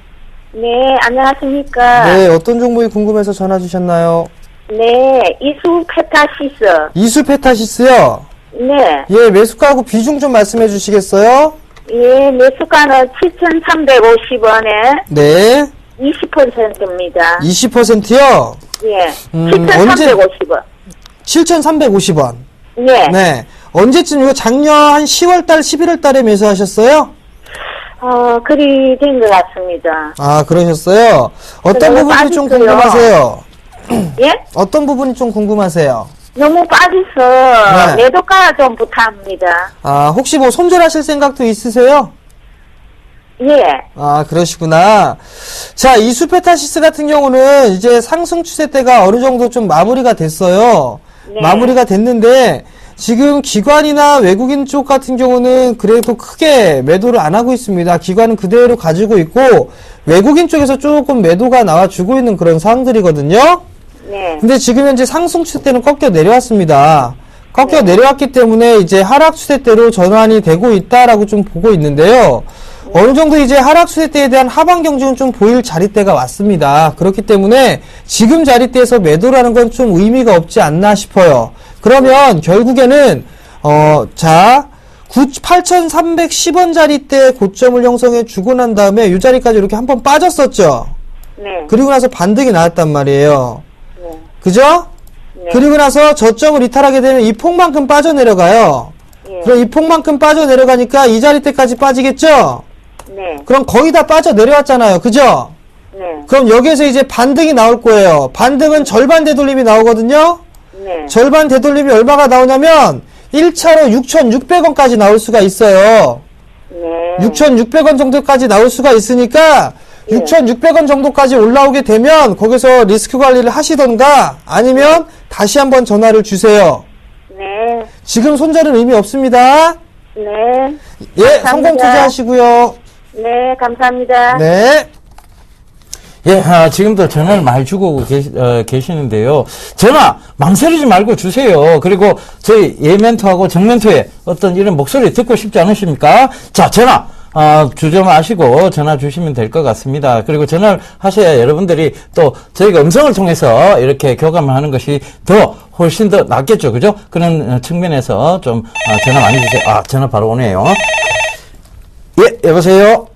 네, 안녕하십니까? 네, 어떤 종목이 궁금해서 전화 주셨나요? 네, 이수페타시스. 이수페타시스요? 네. 예, 매수가하고 비중 좀 말씀해 주시겠어요? 예, 매수가는 7,350원에 네. 20%입니다. 20%요? 예. 언제- 7,350원. 7,350원. 네. 네. 언제쯤, 이거 작년 한 10월달, 11월달에 매수하셨어요? 그리 된 것 같습니다. 아, 그러셨어요? 어떤 너무 부분이 좀 빠졌어요. 궁금하세요? 예? 어떤 부분이 좀 궁금하세요? 너무 빠져서 네. 매도가 좀 부탁합니다. 아, 혹시 뭐 손절하실 생각도 있으세요? 예. 아, 그러시구나. 자, 이 수페타시스 같은 경우는 이제 상승 추세대가 어느 정도 좀 마무리가 됐어요. 네. 마무리가 됐는데, 지금 기관이나 외국인 쪽 같은 경우는 그래도 크게 매도를 안 하고 있습니다. 기관은 그대로 가지고 있고, 외국인 쪽에서 조금 매도가 나와주고 있는 그런 상황들이거든요. 네. 근데 지금 현재 상승 추세대는 꺾여 내려왔습니다. 꺾여 내려왔기 때문에 이제 하락 추세대로 전환이 되고 있다라고 좀 보고 있는데요. 어느 정도 이제 하락 추세대에 대한 하방 경직은 좀 보일 자리대가 왔습니다. 그렇기 때문에 지금 자리대에서 매도라는 건 좀 의미가 없지 않나 싶어요. 그러면 결국에는 8,310원 자리대 고점을 형성해 주고 난 다음에 이 자리까지 이렇게 한번 빠졌었죠. 네. 그리고 나서 반등이 나왔단 말이에요. 네. 그죠? 네. 그리고 나서 저점을 이탈하게 되면 이 폭만큼 빠져내려가요. 예. 그럼 이 폭만큼 빠져내려가니까 이 자리대까지 빠지겠죠? 네. 그럼 거의 다 빠져내려왔잖아요. 그죠? 네. 그럼 여기에서 이제 반등이 나올 거예요. 반등은 절반 되돌림이 나오거든요? 네. 절반 되돌림이 얼마가 나오냐면 1차로 6,600원까지 나올 수가 있어요. 네. 6,600원 정도까지 나올 수가 있으니까 예. 6,600원 정도까지 올라오게 되면 거기서 리스크 관리를 하시던가 아니면 다시 한번 전화를 주세요. 네. 지금 손절은 의미 없습니다. 네. 예, 감사합니다. 성공 투자하시고요. 네, 감사합니다. 네. 예, 지금도 전화를 많이 주고 계시는데요. 전화 망설이지 말고 주세요. 그리고 저희 예멘토하고 정멘토의 어떤 이런 목소리 듣고 싶지 않으십니까? 자, 전화 주저 마시고 전화 주시면 될 것 같습니다. 그리고 전화를 하셔야 여러분들이 또 저희가 음성을 통해서 이렇게 교감을 하는 것이 훨씬 더 낫겠죠. 그죠? 그런 측면에서 좀 전화 많이 주세요. 전화 바로 오네요. 예, 여보세요?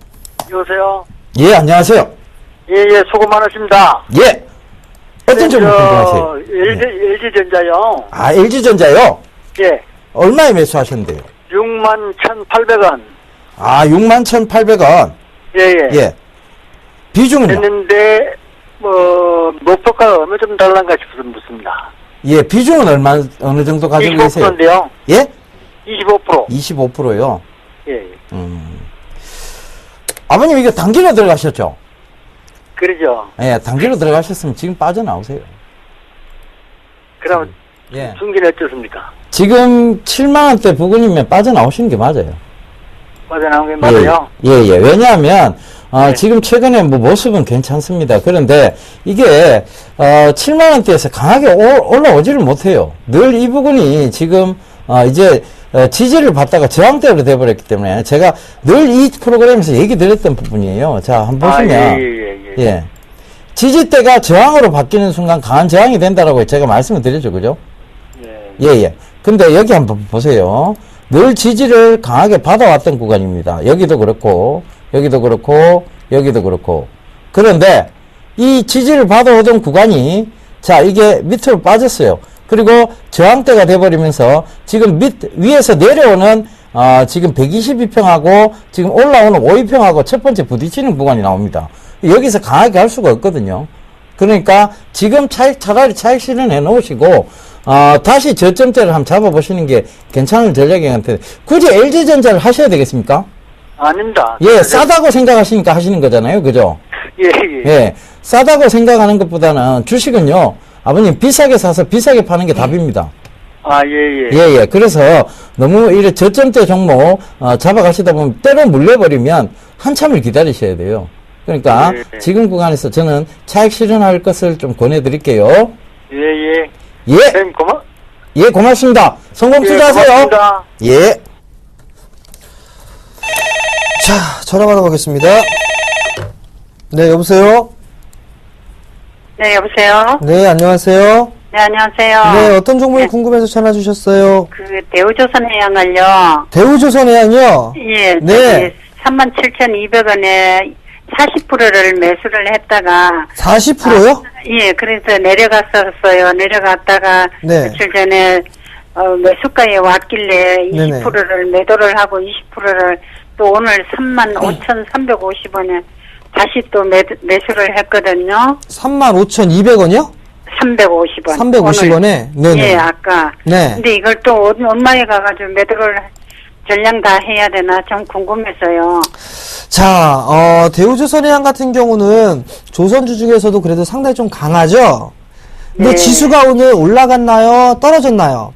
여보세요? 예, 안녕하세요. 예, 수고 많으십니다. 예. 어떤 점을 궁금하세요? LG전자요. LG전자요? 예. 얼마에 매수하셨는데요? 61,800원. 61,800원. 예, 예. 예. 비중은요? 했는데, 목표가 어느 좀 달란가 싶어서 묻습니다. 예, 비중은 어느 정도 가지고 계세요? 25%인데요. 예? 25%. 25%요? 예. 아버님, 이거 단기로 들어가셨죠? 그러죠. 예, 단기로 들어가셨으면 지금 빠져나오세요. 그럼, 예. 중기는 어떻습니까? 지금 7만원대 부근이면 빠져나오시는 게 맞아요. 빠져나온 게 맞아요. 예. 왜냐하면, 네. 지금 최근에 모습은 괜찮습니다. 그런데 이게, 7만원대에서 강하게 올라오지를 못해요. 늘 이 부분이 지금, 이제, 지지를 받다가 저항대로 돼버렸기 때문에 제가 늘 이 프로그램에서 얘기 드렸던 부분이에요. 자, 한번 보시면. 예. 지지대가 저항으로 바뀌는 순간 강한 저항이 된다라고 제가 말씀을 드렸죠. 그죠? 예. 근데 여기 한번 보세요. 늘 지지를 강하게 받아왔던 구간입니다. 여기도 그렇고, 여기도 그렇고, 여기도 그렇고. 그런데 이 지지를 받아오던 구간이 자, 이게 밑으로 빠졌어요. 그리고 저항대가 돼버리면서 지금 위에서 내려오는 지금 122평하고 지금 올라오는 52평하고 첫 번째 부딪히는 구간이 나옵니다. 여기서 강하게 할 수가 없거든요. 그러니까 지금 차라리 차익 실현해 놓으시고 다시 저점대를 한번 잡아보시는 게 괜찮은 전략인 것 같아요. 굳이 LG전자를 하셔야 되겠습니까? 아닙니다. 예, 싸다고 생각하시니까 하시는 거잖아요. 그죠? 예, 싸다고 생각하는 것보다는 주식은요, 아버님 비싸게 사서 비싸게 파는 게 답입니다. 예. 그래서 너무 이래 저점대 종목 잡아가시다 보면 때로 물려버리면 한참을 기다리셔야 돼요. 그러니까 지금 구간에서 저는 차익 실현할 것을 좀 권해드릴게요. 예, 고맙습니다. 성공 투자하세요. 고맙습니다. 예. 자, 전화 받아보겠습니다. 네, 여보세요? 네, 여보세요? 네, 안녕하세요. 네, 안녕하세요. 네, 어떤 종목이 네. 궁금해서 전화 주셨어요? 그 대우조선해양을요. 대우조선해양이요? 예, 네. 37,200원에 40%를 매수를 했다가 40%요? 예, 그래서 내려갔었어요. 내려갔다가 네. 며칠 전에 매수가에 왔길래 네네. 20%를 매도를 하고 20%를 또 오늘 35,350원에 다시 또 매수를 했거든요. 35,200원이요? 350원. 350원에? 네네. 예, 아까. 네. 근데 이걸 또 엄마에 가가지고 매도를 전량 다 해야 되나 좀 궁금해서요. 자, 대우조선해양 같은 경우는 조선주 중에서도 그래도 상당히 좀 강하죠? 근데 네. 지수가 오늘 올라갔나요? 떨어졌나요?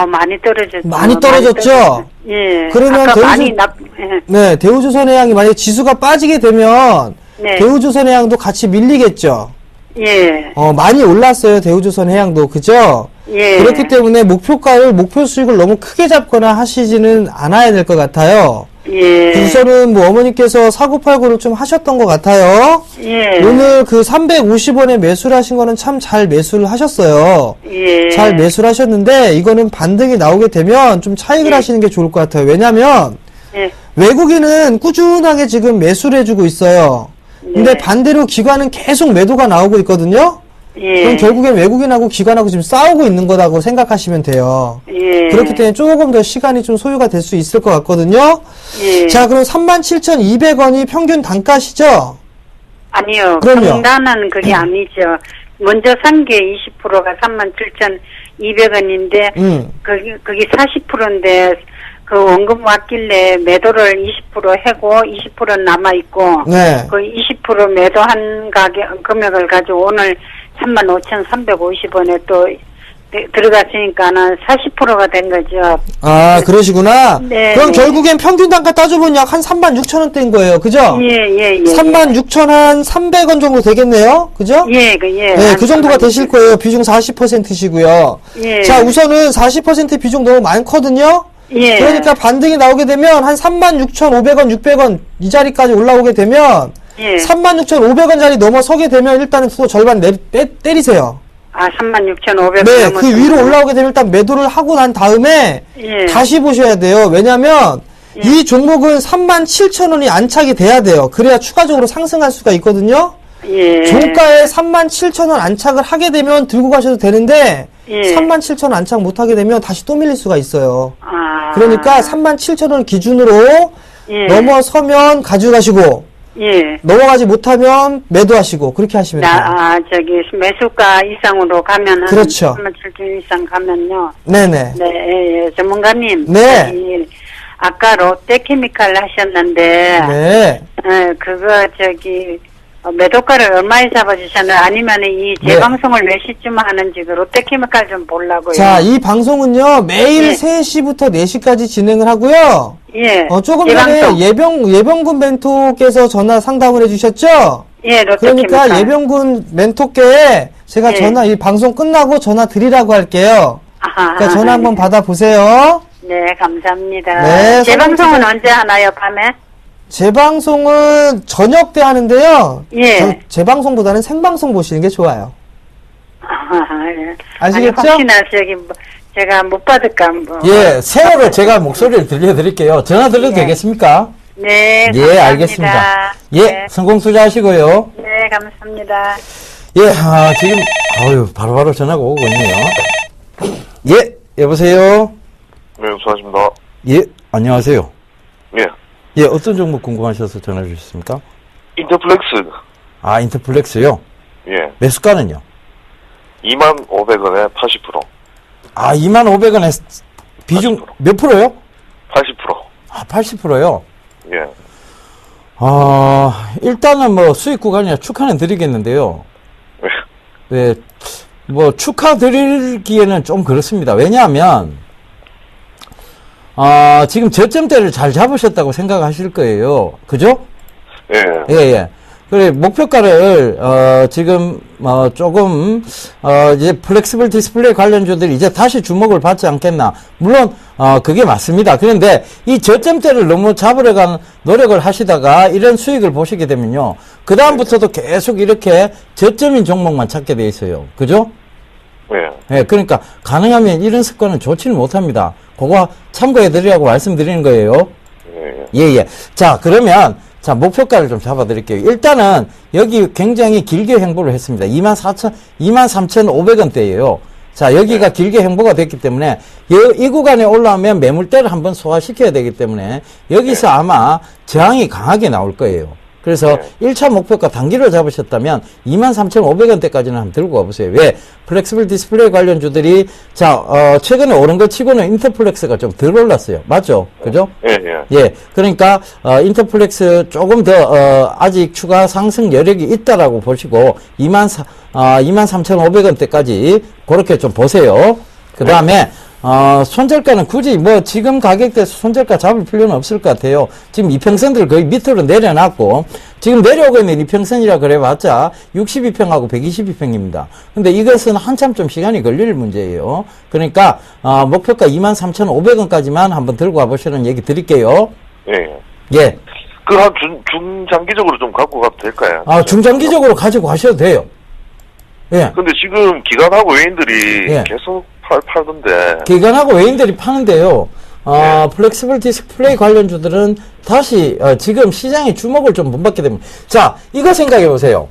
많이 떨어졌죠. 많이 떨어졌죠? 예. 그러면 아까 대우조- 많이 예. 네, 대우조선해양이 만약에 지수가 빠지게 되면 네. 대우조선해양도 같이 밀리겠죠? 예. 많이 올랐어요, 대우조선해양도. 그죠? 예. 그렇기 때문에 목표 수익을 너무 크게 잡거나 하시지는 않아야 될 것 같아요. 예. 우선은 뭐 어머니께서 사고팔고를 좀 하셨던 것 같아요. 예. 오늘 그 350원에 매수를 하신 거는 참 잘 매수를 하셨어요. 예. 잘 매수를 하셨는데 이거는 반등이 나오게 되면 좀 차익을 예. 하시는 게 좋을 것 같아요. 왜냐면 예. 외국인은 꾸준하게 지금 매수를 해주고 있어요. 근데 네. 반대로 기관은 계속 매도가 나오고 있거든요. 예. 그럼 결국엔 외국인하고 기관하고 지금 싸우고 있는 거라고 생각하시면 돼요. 예. 그렇기 때문에 조금 더 시간이 좀 소요가 될 수 있을 것 같거든요. 예. 자, 그럼 37,200원이 평균 단가시죠? 아니요. 그럼요. 상단은 그게 아니죠. 먼저 산 게 20%가 37,200원인데 그게 40%인데 그 원금 왔길래 매도를 20% 하고 20% 남아 있고 네. 그 20% 매도한 가격 금액을 가지고 오늘 35,350원에 또 들어갔으니까는 40%가 된 거죠. 아, 그러시구나. 네, 그럼 네. 결국엔 평균 단가 따져보면 약 한 36,000원대인 거예요. 그죠? 예. 36,300원 정도 되겠네요. 그죠? 예. 네, 그 정도가 되실 거예요. 비중 40%시고요. 예. 자, 우선은 40% 비중 너무 많거든요. 예. 그러니까 반등이 나오게 되면 한 36,500원, 600원 이 자리까지 올라오게 되면 예. 36,500원 자리 넘어서게 되면 일단은 그거 절반 때리세요. 아, 36,500원. 네, 그 위로 올라오게 되면 일단 매도를 하고 난 다음에 예. 다시 보셔야 돼요. 왜냐면 이 종목은 37,000원이 안착이 돼야 돼요. 그래야 추가적으로 상승할 수가 있거든요. 예. 종가에 37,000원 안착을 하게 되면 들고 가셔도 되는데 예. 37,000원 안착 못하게 되면 다시 또 밀릴 수가 있어요. 아. 그러니까 37,000원 기준으로 예. 넘어서면 가져가시고 예. 넘어가지 못하면 매도하시고 그렇게 하시면 돼요. 매수가 이상으로 가면은. 그렇죠. 37,000원 이상 가면요. 네네. 네, 예. 전문가님. 네. 저기, 아까 롯데케미칼 하셨는데. 네. 그거 매도가를 얼마에 잡아주셨나요? 아니면 이 재방송을 몇 시쯤 하는지 그 롯데케미칼 좀 보려고요. 자, 이 방송은요, 매일 예. 3시부터 4시까지 진행을 하고요. 예. 조금 재방송. 전에 예병군 멘토께서 전화 상담을 해주셨죠? 예, 롯데케미칼. 그러니까 예병군 멘토께 제가 예. 이 방송 끝나고 전화 드리라고 할게요. 아하. 그러니까 전화 한번 받아보세요. 네, 감사합니다. 네, 재방송은 언제 하나요, 밤에? 재방송은 저녁 때 하는데요. 예. 재방송보다는 생방송 보시는 게 좋아요. 예. 아시겠죠? 아니, 혹시나 제가 못 받을까, 뭐. 예, 새로 제가 목소리를 들려드릴게요. 전화 드려도 예. 되겠습니까? 네, 감사합니다. 예, 알겠습니다. 예, 네. 성공 투자하시고요. 네, 감사합니다. 예, 지금, 바로바로 전화가 오고 있네요. 예, 여보세요? 네, 수고하십니다. 예, 안녕하세요. 예. 예, 어떤 종목 궁금하셔서 전화 주셨습니까? 인터플렉스. 인터플렉스요? 예. 매수가는요? 25,000원에 80%. 25,000원에 비중 80%. 몇 프로요? 80%. 80%요? 예. 일단은 수익 구간이라 축하는 드리겠는데요. 예. 네, 축하드리기에는 좀 그렇습니다. 왜냐하면, 지금 저점대를 잘 잡으셨다고 생각하실 거예요. 그죠? 예. 예. 그래, 목표가를, 지금, 조금, 이제 플렉시블 디스플레이 관련주들이 이제 다시 주목을 받지 않겠나. 물론, 그게 맞습니다. 그런데 이 저점대를 너무 잡으려고 노력을 하시다가 이런 수익을 보시게 되면요. 그다음부터도 계속 이렇게 저점인 종목만 찾게 돼 있어요. 그죠? 네. 예, 그러니까 가능하면 이런 습관은 좋지는 못합니다. 그거 참고해 드리라고 말씀드리는 거예요. 예. 예. 자, 그러면, 자, 목표가를 좀 잡아 드릴게요. 일단은, 여기 굉장히 길게 횡보를 했습니다. 23,500원대예요. 자, 여기가 길게 횡보가 됐기 때문에, 이 구간에 올라오면 매물대를 한번 소화시켜야 되기 때문에, 여기서 아마 저항이 강하게 나올 거예요. 그래서 1차 목표가 단기로 잡으셨다면 23,500원대까지는 한번 들고 가보세요. 왜? 플렉스블 디스플레이 관련주들이 최근에 오른 것 치고는 인터플렉스가 좀 덜 올랐어요. 맞죠? 그죠? 예. 예. 그러니까 인터플렉스 조금 더 아직 추가 상승 여력이 있다라고 보시고 23,500원대까지 그렇게 좀 보세요. 그다음에 손절가는 굳이 지금 가격대에서 손절가 잡을 필요는 없을 것 같아요. 지금 이평선들 거의 밑으로 내려놨고, 지금 내려오고 있는 이평선이라 그래봤자 62평하고 122평입니다. 근데 이것은 한참 좀 시간이 걸릴 문제예요. 그러니까, 목표가 23,500원까지만 한번 들고 와보시는 얘기 드릴게요. 예. 예. 한 중장기적으로 좀 갖고 가도 될까요? 중장기적으로 가지고 가셔도 돼요. 예. 근데 지금 기관하고 외인들이 예. 계속 팔던데. 기관하고 외인들이 파는데요. 플렉스블 디스플레이 관련주들은 다시 지금 시장의 주목을 좀 못 받게 됩니다. 자, 이거 생각해 보세요.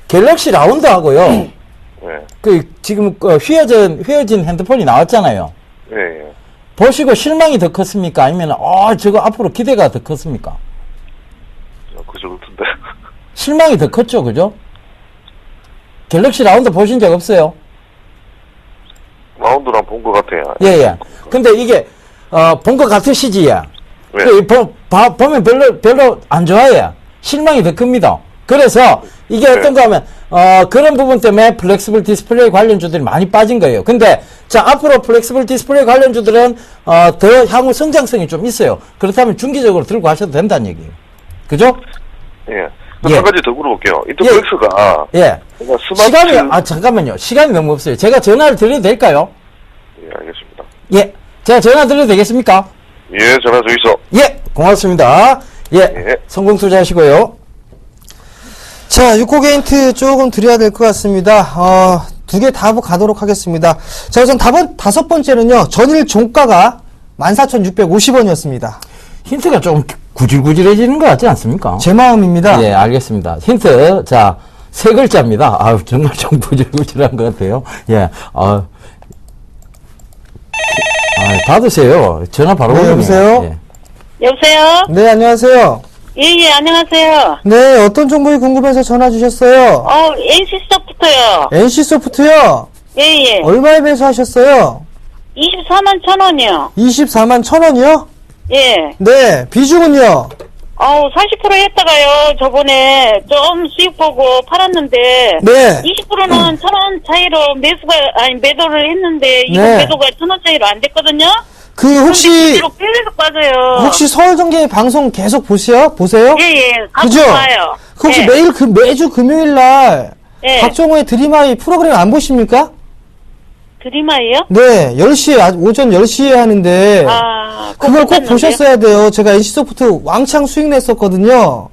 갤럭시 라운드하고요. 예. 지금 휘어진 핸드폰이 나왔잖아요. 예. 보시고 실망이 더 컸습니까? 아니면 저거 앞으로 기대가 더 컸습니까? 그저 같은데. 실망이 더 컸죠, 그죠? 갤럭시 라운드 보신 적 없어요? 라운드랑 본 것 같아요. 예. 근데 이게 본 것 같으시지? 네. 보면 별로 안 좋아해. 실망이 더 큽니다. 그래서 이게 어떤가 하면 그런 부분 때문에 플렉스블 디스플레이 관련주들이 많이 빠진 거예요. 근데 자, 앞으로 플렉스블 디스플레이 관련주들은 더 향후 성장성이 좀 있어요. 그렇다면 중기적으로 들고 가셔도 된다는 얘기예요. 그죠? 예. 예. 한 가지 더 물어볼게요. 인터플렉스가 예. 스마트. 시간이 잠깐만요. 시간이 너무 없어요. 제가 전화를 드려도 될까요? 예, 알겠습니다. 예. 제가 전화 드려도 되겠습니까? 예, 전화 주이소. 예. 고맙습니다. 예. 성공 투자하시고요. 자, 6호 게인트 조금 드려야 될 것 같습니다. 두 개 다 가도록 하겠습니다. 자, 우선 다섯 번째는요, 전일 종가가 14,650원이었습니다. 힌트가 좀 구질구질해지는 것 같지 않습니까? 제 마음입니다. 예, 알겠습니다. 힌트, 자, 세 글자입니다. 정말 좀 구질구질한 것 같아요. 예, 받으세요. 전화 바로 네, 오네요. 여보세요? 예. 여보세요? 네, 안녕하세요. 예, 안녕하세요. 네, 어떤 정보가 궁금해서 전화 주셨어요? NC소프트요. NC소프트요? 예. 얼마에 매수하셨어요? 24만 1,000원이요. 24만 1,000원이요? 예. 네, 비중은요? 40% 했다가요, 저번에 좀 수익 보고 팔았는데, 네. 20%는 1,000원 차이로 매도를 했는데, 이거 네. 매도가 1,000원 차이로 안 됐거든요? 혹시 계속 빠져요. 혹시 서울정계 방송 계속 보세요? 예. 그죠? 봐요. 혹시 예. 매주 금요일 날 예. 박정호의 드림하이 프로그램 안 보십니까? 드림아이요? 네, 10시에, 오전 10시에 하는데, 그걸 꼭 못했는데요? 보셨어야 돼요. 제가 NC소프트 왕창 수익 냈었거든요.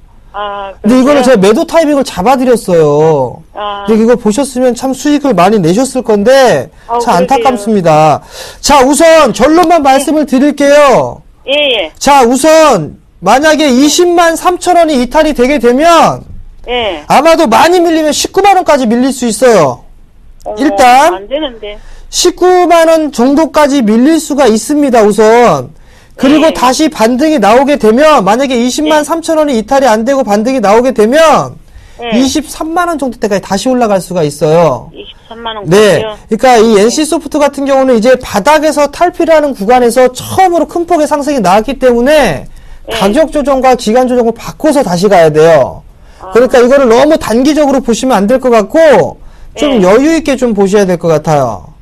근데 이거를 제가 매도 타이밍을 잡아드렸어요. 근데 이걸 보셨으면 참 수익을 많이 내셨을 건데, 참 안타깝습니다. 자, 우선 결론만 말씀을 드릴게요. 예. 자, 우선, 만약에 20만 3천원이 이탈이 되게 되면, 예. 아마도 많이 밀리면 19만원까지 밀릴 수 있어요. 일단, 안 되는데. 19만원 정도까지 밀릴 수가 있습니다, 우선. 그리고 네. 다시 반등이 나오게 되면, 만약에 20만 3천원이 이탈이 안 되고 반등이 나오게 되면, 23만원 정도 때까지 다시 올라갈 수가 있어요. 23만원. 네. 그러니까 이 NC소프트 같은 경우는 이제 바닥에서 탈피라는 구간에서 처음으로 큰 폭의 상승이 나왔기 때문에, 가격 조정과 기간 조정을 바꿔서 다시 가야 돼요. 그러니까 이거를 너무 단기적으로 보시면 안 될 것 같고, 좀 여유있게 좀 보셔야 될 것 같아요.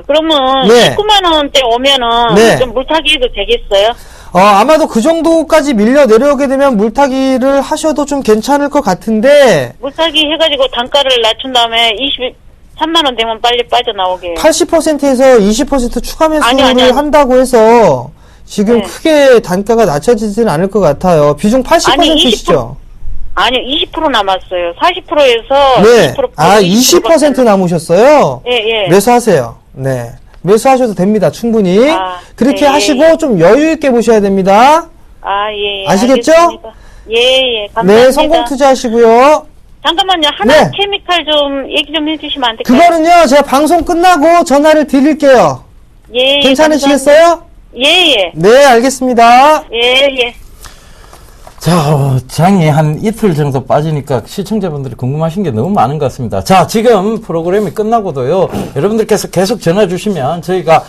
그러면 네. 19만원대 오면은 네. 좀 물타기도 되겠어요? 아마도 그 정도까지 밀려 내려오게 되면 물타기를 하셔도 좀 괜찮을 것 같은데, 물타기 해가지고 단가를 낮춘 다음에 23만원 되면 빨리 빠져나오게. 80%에서 20% 추가 매수를 아니. 한다고 해서 지금 네. 크게 단가가 낮춰지지는 않을 것 같아요. 비중 80%시죠? 아니요, 20% 남았어요. 40%에서 네. 20% 아, 20% 남으셨어요? 예, 예. 매수하세요. 네. 매수하셔도 됩니다. 충분히. 아, 그렇게 예, 하시고 예. 좀 여유 있게 보셔야 됩니다. 아, 예, 예. 아시겠죠? 알겠습니다. 예, 예. 감사합니다. 네, 성공 투자하시고요. 잠깐만요. 하나 네. 케미칼 좀 얘기 좀 해주시면 안 될까요? 그거는요, 제가 방송 끝나고 전화를 드릴게요. 예, 예. 괜찮으시겠어요? 예, 예. 네, 알겠습니다. 예, 예. 자, 장이 한 이틀 정도 빠지니까 시청자분들이 궁금하신 게 너무 많은 것 같습니다. 자, 지금 프로그램이 끝나고도요, 여러분들께서 계속 전화 주시면 저희가,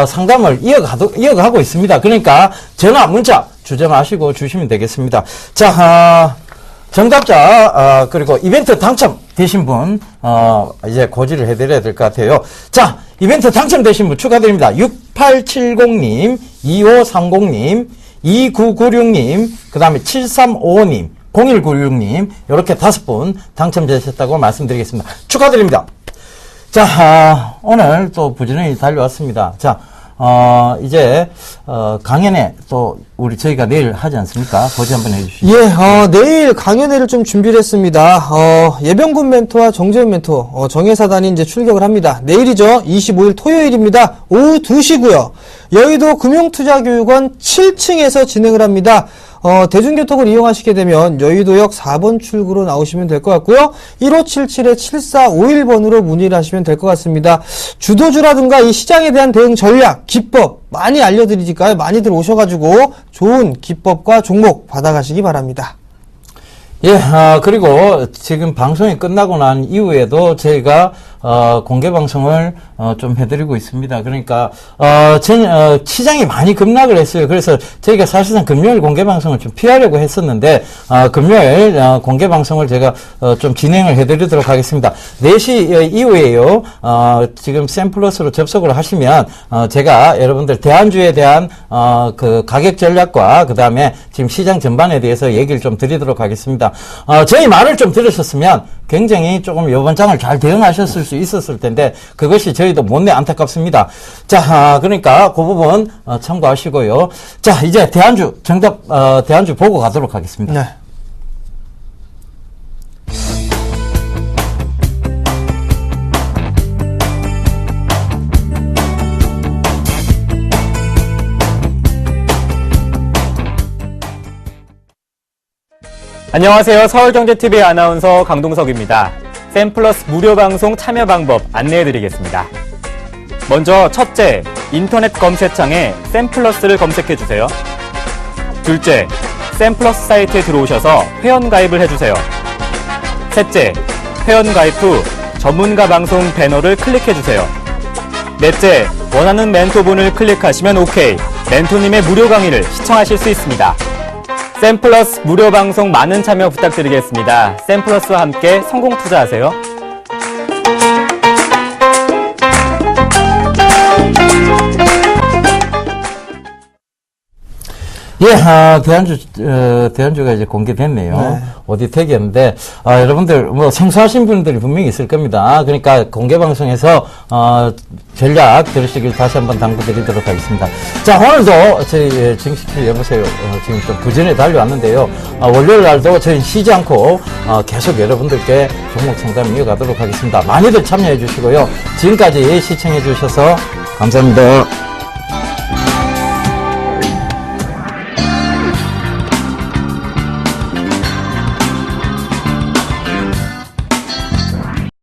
상담을 이어가고 있습니다. 그러니까 전화, 문자 주저 마시고 주시면 되겠습니다. 자, 정답자, 그리고 이벤트 당첨되신 분, 이제 고지를 해드려야 될 것 같아요. 자, 이벤트 당첨되신 분 축하드립니다. 6870님, 2530님, 2996님, 그 다음에 7355님, 0196님, 이렇게 5분 당첨되셨다고 말씀드리겠습니다. 축하드립니다. 자, 오늘 또 부지런히 달려왔습니다. 자, 이제, 강연회 또 저희가 내일 하지 않습니까? 고지 한번 해주시죠. 예, 내일 강연회를 좀 준비를 했습니다. 예병군 멘토와 정재훈 멘토, 정예사단이 이제 출격을 합니다. 내일이죠. 25일 토요일입니다. 오후 2시고요. 여의도 금융투자교육원 7층에서 진행을 합니다. 대중교통을 이용하시게 되면 여의도역 4번 출구로 나오시면 될 것 같고요. 1577-7451번으로 문의를 하시면 될 것 같습니다. 주도주라든가 이 시장에 대한 대응 전략, 기법 많이 알려드리니까요. 많이들 오셔가지고 좋은 기법과 종목 받아가시기 바랍니다. 예, 그리고 지금 방송이 끝나고 난 이후에도 저희가 공개 방송을 좀 해드리고 있습니다. 그러니까 시장이 많이 급락을 했어요. 그래서 저희가 사실상 금요일 공개 방송을 좀 피하려고 했었는데 금요일 공개 방송을 제가 좀 진행을 해드리도록 하겠습니다. 4시 이후에요. 지금 샘플러스로 접속을 하시면 제가 여러분들 대안주에 대한 그 가격 전략과 그 다음에 지금 시장 전반에 대해서 얘기를 좀 드리도록 하겠습니다. 저희 말을 좀 들으셨으면 굉장히 조금 이번 장을 잘 대응하셨을 수 있었을 텐데 그것이 저희도 못내 안타깝습니다. 자, 그러니까 그 부분 참고하시고요. 자, 이제 대안주 정답 대안주 보고 가도록 하겠습니다. 네. 안녕하세요. 서울경제TV 아나운서 강동석입니다. 샘플러스 무료 방송 참여 방법 안내해드리겠습니다. 먼저 첫째, 인터넷 검색창에 샘플러스를 검색해주세요. 둘째, 샘플러스 사이트에 들어오셔서 회원가입을 해주세요. 셋째, 회원가입 후 전문가 방송 배너를 클릭해주세요. 넷째, 원하는 멘토분을 클릭하시면 OK, 멘토님의 무료 강의를 시청하실 수 있습니다. 샘플러스 무료 방송 많은 참여 부탁드리겠습니다. 샘플러스와 함께 성공 투자하세요. 예, 대안주가 이제 공개됐네요. 네. 오디텍이었는데, 여러분들, 생소하신 분들이 분명히 있을 겁니다. 그러니까 공개방송에서, 전략 들으시길 다시 한번 당부드리도록 하겠습니다. 자, 오늘도 저희 정식실 여보세요. 지금 좀 부전에 달려왔는데요. 월요일 날도 저희 쉬지 않고, 계속 여러분들께 종목 상담 이어가도록 하겠습니다. 많이들 참여해 주시고요. 지금까지 시청해 주셔서 감사합니다.